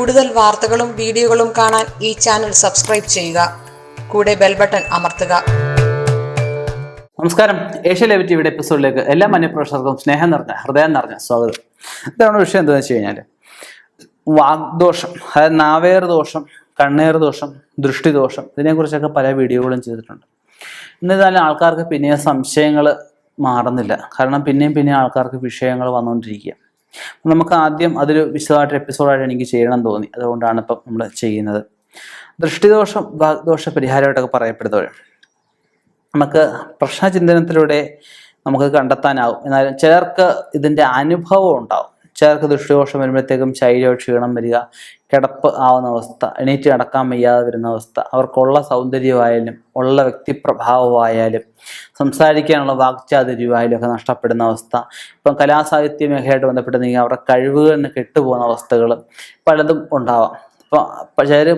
കൂടുതൽ വാർത്തകളും വീഡിയോകളും കാണാൻ ഈ ചാനൽ സബ്സ്ക്രൈബ് ചെയ്യുക. കൂടെ ബെൽ ബട്ടൺ അമർത്തുക. നമസ്കാരം. ഏഷ്യ ലൈവ് ടിവിയുടെ എപ്പിസോഡിലേക്ക് എല്ലാ മാന്യപ്രേക്ഷകർക്കും സ്നേഹം നിറഞ്ഞ ഹൃദയം നിറഞ്ഞ സ്വാഗതം. ഇതാണ് വിഷയം എന്താണെന്ന് വെച്ച് കഴിഞ്ഞാൽ വാഗ്ദോഷം, അതായത് നാവേർ ദോഷം, കണ്ണേർ ദോഷം, ദൃഷ്ടിദോഷം, ഇതിനെക്കുറിച്ചൊക്കെ പല വീഡിയോകളും ചെയ്തിട്ടുണ്ട്. എന്നിരുന്നാലും ആൾക്കാർക്ക് പിന്നെയും സംശയങ്ങൾ മാറുന്നില്ല. കാരണം പിന്നെയും ആൾക്കാർക്ക് വിഷയങ്ങൾ വന്നുകൊണ്ടിരിക്കുക. നമുക്ക് ആദ്യം അതൊരു വിശദമായിട്ട് എപ്പിസോഡായിട്ട് എനിക്ക് ചെയ്യണം തോന്നി. അതുകൊണ്ടാണ് ഇപ്പം നമ്മൾ ചെയ്യുന്നത്. ദൃഷ്ടിദോഷം, വാഗ്ദോഷ പരിഹാരമായിട്ടൊക്കെ പറയപ്പെടുന്നവർ നമുക്ക് പ്രശ്നചിന്തനത്തിലൂടെ നമുക്ക് കണ്ടെത്താനാവും. എന്നാലും ചിലർക്ക് ഇതിൻ്റെ അനുഭവം ഉണ്ടാവും. ചിലർക്ക് ദൃഷ്ടിദോഷം വരുമ്പോഴത്തേക്കും ശരീരം ക്ഷീണം വരിക, കിടപ്പ് ആവുന്ന അവസ്ഥ, എണീറ്റ് നടക്കാൻ വയ്യാതെ വരുന്ന അവസ്ഥ, അവർക്കുള്ള സൗന്ദര്യമായാലും ഉള്ള വ്യക്തിപ്രഭാവമായാലും സംസാരിക്കാനുള്ള വാക്ചാതുര്യമായാലും ഒക്കെ നഷ്ടപ്പെടുന്ന അവസ്ഥ, ഇപ്പം കലാസാഹിത്യ മേഖലയായിട്ട് ബന്ധപ്പെട്ടെങ്കിൽ അവരുടെ കഴിവുകളിന് കെട്ടുപോകുന്ന അവസ്ഥകൾ പലതും ഉണ്ടാവാം. ഇപ്പോൾ ചിലർ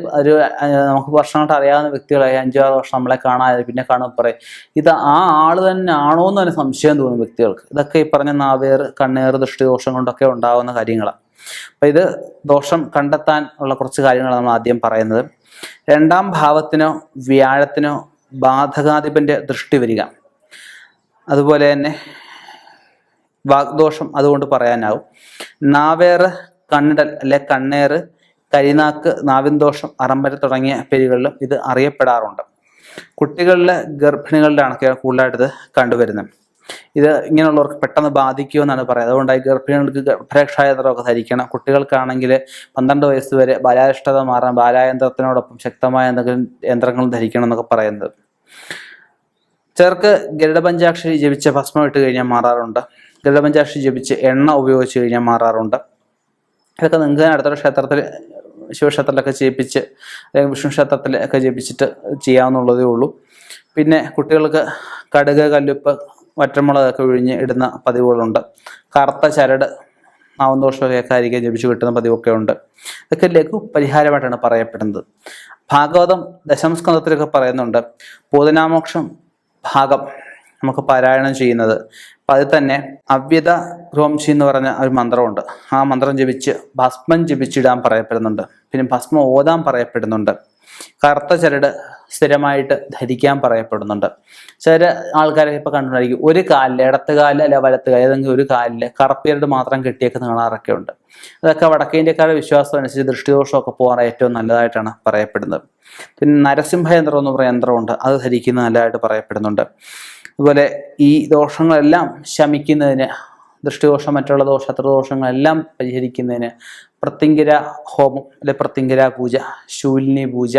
നമുക്ക് വർഷങ്ങളായിട്ട് അറിയാവുന്ന വ്യക്തികളായി 5-6 വർഷം നമ്മളെ കാണാതെ പിന്നെ കാണുമ്പോൾ പറയും ഇത് ആ ആൾ തന്നെ ആണോ എന്ന് തന്നെ സംശയം തോന്നുന്ന വ്യക്തികൾക്ക്. ഇതൊക്കെ ഈ പറഞ്ഞ നാവേർ, കണ്ണേർ, ദൃഷ്ടിദോഷം കൊണ്ടൊക്കെ ഉണ്ടാകുന്ന കാര്യങ്ങളാണ്. അപ്പം ഇത് ദോഷം കണ്ടെത്താൻ ഉള്ള കുറച്ച് കാര്യങ്ങളാണ് നമ്മൾ ആദ്യം പറയുന്നത്. 2-ാം ഭാവത്തിനോ വ്യാഴത്തിനോ ബാധകാധിപന്റെ ദൃഷ്ടി വരിക, അതുപോലെ തന്നെ വാഗ്ദോഷം അതുകൊണ്ട് പറയാനാവും. നാവേറ്, കണ്ണിടൽ അല്ലെ കണ്ണേറ്, കരിനാക്ക്, നാവിൻദോഷം, അറമ്പര തുടങ്ങിയ പേരുകളിലും ഇത് അറിയപ്പെടാറുണ്ട്. കുട്ടികളിലെ ഗർഭിണികളിലാണ് കൂടുതലായിട്ട് ഇത് കണ്ടുവരുന്നത്. ഇത് ഇങ്ങനെയുള്ളവർക്ക് പെട്ടെന്ന് ബാധിക്കുമെന്നാണ് പറയുന്നത്. അതുകൊണ്ടായി ഗർഭിണികൾക്ക് ഗർഭരക്ഷായന്ത്രമൊക്കെ ധരിക്കണം. കുട്ടികൾക്കാണെങ്കിൽ 12 വയസ്സ് വരെ ബാലാരിഷ്ടത മാറാൻ ബാലായന്ത്രത്തിനോടൊപ്പം ശക്തമായ എന്തെങ്കിലും യന്ത്രങ്ങളും ധരിക്കണം എന്നൊക്കെ പറയുന്നത്. ചിലർക്ക് ഗരുഡപഞ്ചാക്ഷരി ജപിച്ച് ഭസ്മം ഇട്ട് കഴിഞ്ഞാൽ മാറാറുണ്ട്. ഗരുഡപഞ്ചാക്ഷരി ജപിച്ച് എണ്ണ ഉപയോഗിച്ച് കഴിഞ്ഞാൽ മാറാറുണ്ട്. ഇതൊക്കെ നിങ്ങൾക്ക് അടുത്തൊരു ക്ഷേത്രത്തിൽ, ശിവക്ഷേത്രത്തിലൊക്കെ ചെയ്യിപ്പിച്ച് അല്ലെങ്കിൽ വിഷ്ണു ക്ഷേത്രത്തിലൊക്കെ ജപിച്ചിട്ട് ചെയ്യാവുന്നുള്ളതേ ഉള്ളൂ. പിന്നെ കുട്ടികൾക്ക് കടുക്, കല്ലുപ്പ്, വറ്റമുളകൊക്കെ ഒഴിഞ്ഞ് ഇടുന്ന പതിവുകളുണ്ട്. കറുത്ത ചരട്, നാവന്തോഷമൊക്കെ ആയിരിക്കും ജപിച്ച് കിട്ടുന്ന പതിവൊക്കെ ഉണ്ട്. ഇതൊക്കെ ലഘു പരിഹാരമായിട്ടാണ് പറയപ്പെടുന്നത്. ഭാഗവതം ദശമസ്കന്ധത്തിലൊക്കെ പറയുന്നുണ്ട് പൂതനാമോക്ഷം ഭാഗം നമുക്ക് പാരായണം ചെയ്യുന്നത്. അപ്പം അതിൽ തന്നെ അവ്യത രോംശി എന്ന് പറഞ്ഞ ഒരു മന്ത്രമുണ്ട്. ആ മന്ത്രം ജപിച്ച് ഭസ്മം ജപിച്ചിടാൻ പറയപ്പെടുന്നുണ്ട്. പിന്നെ ഭസ്മം ഓതാൻ പറയപ്പെടുന്നുണ്ട്. കറുത്ത ചരട് സ്ഥിരമായിട്ട് ധരിക്കാൻ പറയപ്പെടുന്നുണ്ട്. ചില ആൾക്കാരൊക്കെ ഇപ്പോൾ കണ്ടുകൊണ്ടിരിക്കും ഒരു കാലിൽ, ഇടത്ത് കാലിൽ അല്ല വലത്ത് കാലിൽ, ഏതെങ്കിലും ഒരു കാലിൽ കറുപ്പിയരുടെ മാത്രം കെട്ടിയൊക്കെ കാണാറൊക്കെ ഉണ്ട്. അതൊക്കെ വടക്കേ ഇന്ത്യക്കാരുടെ വിശ്വാസം അനുസരിച്ച് ദൃഷ്ടിദോഷമൊക്കെ പോകാൻ ഏറ്റവും നല്ലതായിട്ടാണ് പറയപ്പെടുന്നത്. പിന്നെ നരസിംഹയന്ത്രം എന്ന് പറയുന്ന യന്ത്രമുണ്ട്, അത് ധരിക്കുന്നത് നല്ലതായിട്ട് പറയപ്പെടുന്നുണ്ട്. അതുപോലെ ഈ ദോഷങ്ങളെല്ലാം ശമിക്കുന്നതിന്, ദൃഷ്ടിദോഷം, മറ്റുള്ള ശത്രുദോഷങ്ങളെല്ലാം പരിഹരിക്കുന്നതിന് പ്രത്യങ്കിര ഹോമം അല്ലെ പ്രത്യങ്കിര പൂജ, ശൂലിനി പൂജ,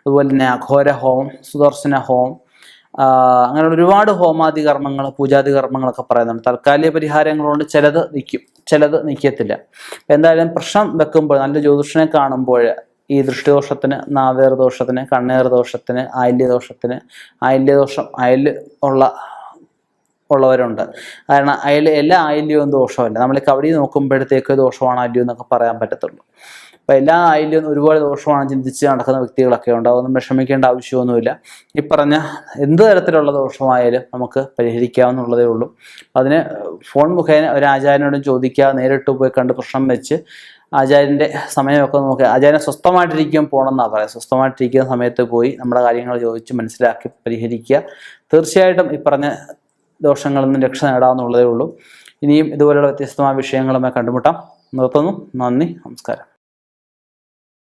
അതുപോലെ തന്നെ അഘോര ഹോമം, സുദർശന ഹോമം, അങ്ങനെയുള്ള ഒരുപാട് ഹോമാദി കർമ്മങ്ങൾ, പൂജാതി കർമ്മങ്ങളൊക്കെ പറയുന്നുണ്ട്. താൽക്കാലിക പരിഹാരങ്ങളുണ്ട്. ചിലത് നിൽക്കും, ചിലത് നിൽക്കത്തില്ല. എന്തായാലും പ്രശ്നം വെക്കുമ്പോൾ, നല്ല ജ്യോതിഷനെ കാണുമ്പോൾ ഈ ദൃഷ്ടിദോഷത്തിന്, നാവേർ ദോഷത്തിന്, കണ്ണേർ ദോഷത്തിന്, ആയില്യദോഷത്തിന്, ആയില്യദോഷം ഉള്ളവരുണ്ട്. കാരണം എല്ലാ ആയില്യവും ദോഷമല്ല. നമ്മൾ കവടി നോക്കുമ്പോഴത്തേക്ക് ദോഷമാണ് ആയില്യം എന്നൊക്കെ പറയാൻ പറ്റത്തുള്ളൂ. അപ്പം എല്ലാ ആയില്യവും ഒരുപാട് ദോഷമാണ് ചിന്തിച്ച് നടക്കുന്ന വ്യക്തികളൊക്കെ ഉണ്ട്. അതൊന്നും വിഷമിക്കേണ്ട ആവശ്യമൊന്നുമില്ല. ഈ പറഞ്ഞ എന്ത് തരത്തിലുള്ള ദോഷമായാലും നമുക്ക് പരിഹരിക്കാവുന്നുള്ളതേ ഉള്ളൂ. അതിന് ഫോൺ മുഖേന ഒരു ആചാര്യനോടും ചോദിക്കുക, നേരിട്ട് പോയി കണ്ട് പ്രശ്നം വെച്ച് ആചാര്യൻ്റെ സമയമൊക്കെ നോക്കി, ആചാര്യനെ സ്വസ്ഥമായിട്ടിരിക്കുമ്പോൾ പോകണമെന്നാണ് പറയുക. സ്വസ്ഥമായിട്ടിരിക്കുന്ന സമയത്ത് പോയി നമ്മുടെ കാര്യങ്ങൾ ചോദിച്ച് മനസ്സിലാക്കി പരിഹരിക്കുക. തീർച്ചയായിട്ടും ഈ പറഞ്ഞ ദോഷങ്ങളിൽ നിന്ന് രക്ഷ നേടാവുന്നുള്ളതേ ഉള്ളൂ. ഇനിയും ഇതുപോലുള്ള വ്യത്യസ്തമായ വിഷയങ്ങളുമായി കണ്ടുമുട്ടാം. നിർത്തുന്നു. നന്ദി, നമസ്കാരം.